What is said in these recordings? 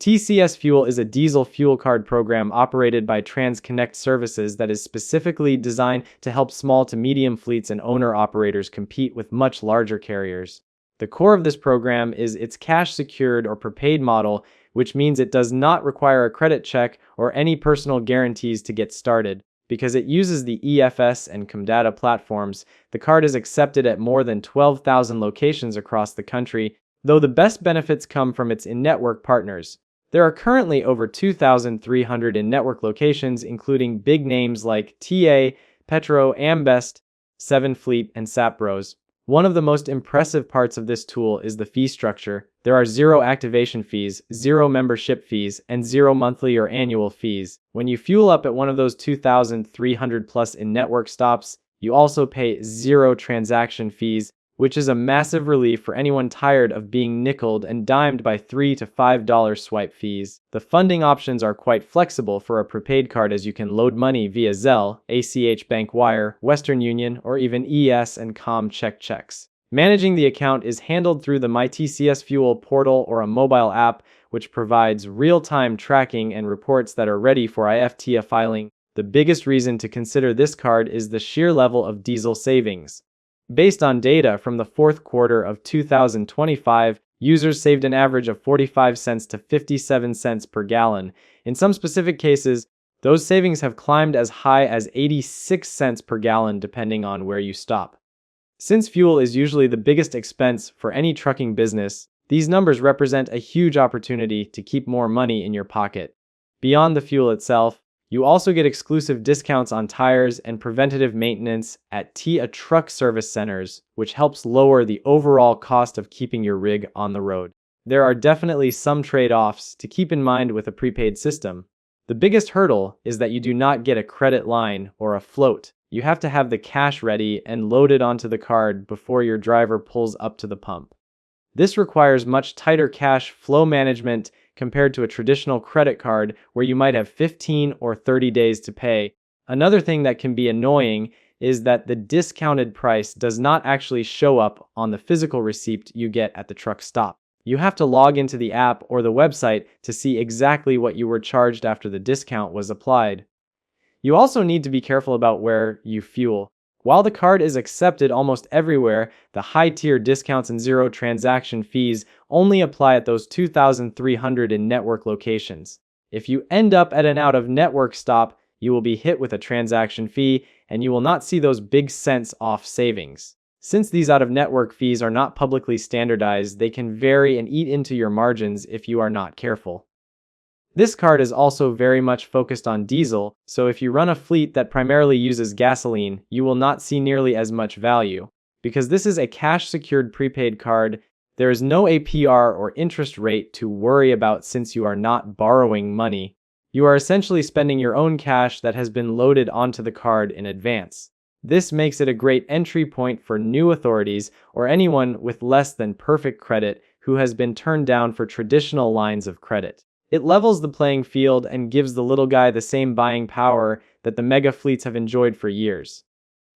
TCS Fuel is a diesel fuel card program operated by TransConnect Services that is specifically designed to help small to medium fleets and owner-operators compete with much larger carriers. The core of this program is its cash-secured or prepaid model, which means it does not require a credit check or any personal guarantees to get started. Because it uses the EFS and Comdata platforms, the card is accepted at more than 12,000 locations across the country, though the best benefits come from its in-network partners. There are currently over 2,300 in-network locations, including big names like TA, Petro, AMBEST, 7Fleet, and Sapbros. One of the most impressive parts of this tool is the fee structure. There are 0 activation fees, 0 membership fees, and 0 monthly or annual fees. When you fuel up at one of those 2,300 plus in-network stops, you also pay 0 transaction fees, which is a massive relief for anyone tired of being nickeled and dimed by $3 to $5 swipe fees. The funding options are quite flexible for a prepaid card, as you can load money via Zelle, ACH Bank Wire, Western Union, or even ES and Com checks. Managing the account is handled through the MyTCS Fuel portal or a mobile app, which provides real-time tracking and reports that are ready for IFTA filing. The biggest reason to consider this card is the sheer level of diesel savings. Based on data from the fourth quarter of 2025, users saved an average of 45 cents to 57 cents per gallon. In some specific cases, those savings have climbed as high as 86 cents per gallon depending on where you stop. Since fuel is usually the biggest expense for any trucking business, these numbers represent a huge opportunity to keep more money in your pocket. Beyond the fuel itself, you also get exclusive discounts on tires and preventative maintenance at TIA truck service centers, which helps lower the overall cost of keeping your rig on the road. There are definitely some trade-offs to keep in mind with a prepaid system. The biggest hurdle is that you do not get a credit line or a float. You have to have the cash ready and loaded onto the card before your driver pulls up to the pump. This requires much tighter cash flow management compared to a traditional credit card where you might have 15 or 30 days to pay. Another thing that can be annoying is that the discounted price does not actually show up on the physical receipt you get at the truck stop. You have to log into the app or the website to see exactly what you were charged after the discount was applied. You also need to be careful about where you fuel. While the card is accepted almost everywhere, the high-tier discounts and 0 transaction fees only apply at those 2,300 in-network locations. If you end up at an out-of-network stop, you will be hit with a transaction fee, and you will not see those big cents off savings. Since these out-of-network fees are not publicly standardized, they can vary and eat into your margins if you are not careful. This card is also very much focused on diesel, so if you run a fleet that primarily uses gasoline, you will not see nearly as much value. Because this is a cash-secured prepaid card, there is no APR or interest rate to worry about since you are not borrowing money. You are essentially spending your own cash that has been loaded onto the card in advance. This makes it a great entry point for new authorities or anyone with less than perfect credit who has been turned down for traditional lines of credit. It levels the playing field and gives the little guy the same buying power that the mega fleets have enjoyed for years.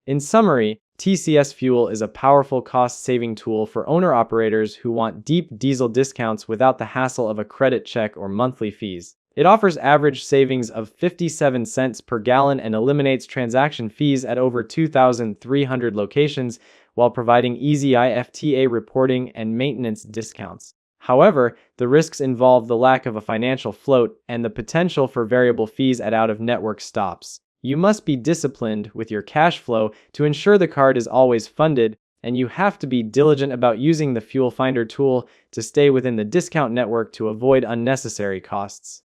In summary, TCS Fuel is a powerful cost-saving tool for owner-operators who want deep diesel discounts without the hassle of a credit check or monthly fees. It offers average savings of 57 cents per gallon and eliminates transaction fees at over 2,300 locations while providing easy IFTA reporting and maintenance discounts. However, the risks involve the lack of a financial float and the potential for variable fees at out-of-network stops. You must be disciplined with your cash flow to ensure the card is always funded, and you have to be diligent about using the Fuel Finder tool to stay within the discount network to avoid unnecessary costs.